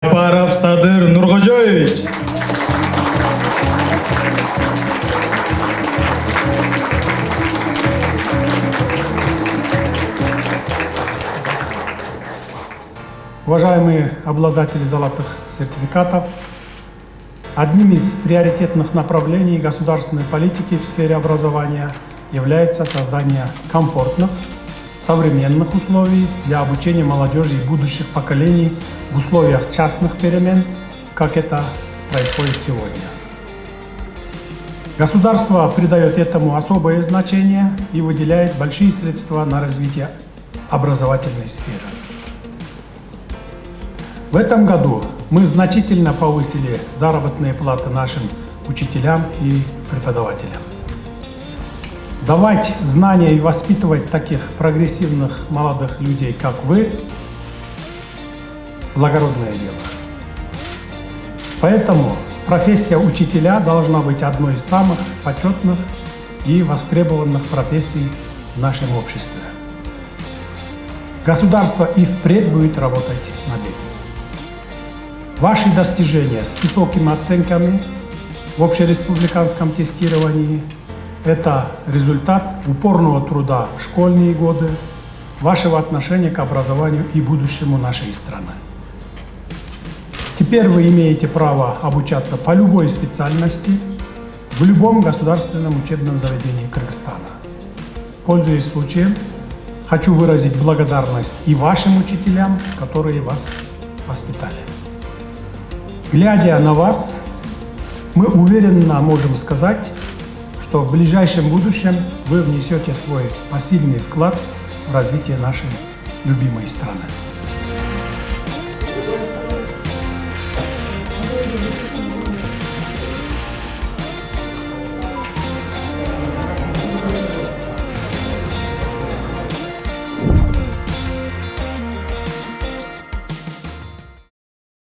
Паров Садыр Нургожоевич. Уважаемые обладатели золотых сертификатов, одним из приоритетных направлений государственной политики в сфере образования является создание комфортных, современных условий для обучения молодежи и будущих поколений в условиях частных перемен, как это происходит сегодня. Государство придает этому особое значение и выделяет большие средства на развитие образовательной сферы. В этом году мы значительно повысили заработные платы нашим учителям и преподавателям. Давать знания и воспитывать таких прогрессивных молодых людей, как вы, благородное дело. Поэтому профессия учителя должна быть одной из самых почетных и востребованных профессий в нашем обществе. Государство и впредь будет работать над этим. Ваши достижения с высокими оценками в общереспубликанском тестировании – это результат упорного труда в школьные годы, вашего отношения к образованию и будущему нашей страны. Теперь вы имеете право обучаться по любой специальности в любом государственном учебном заведении Кыргызстана. Пользуясь случаем, хочу выразить благодарность и вашим учителям, которые вас воспитали. Глядя на вас, мы уверенно можем сказать, что в ближайшем будущем вы внесете свой посильный вклад в развитие нашей любимой страны.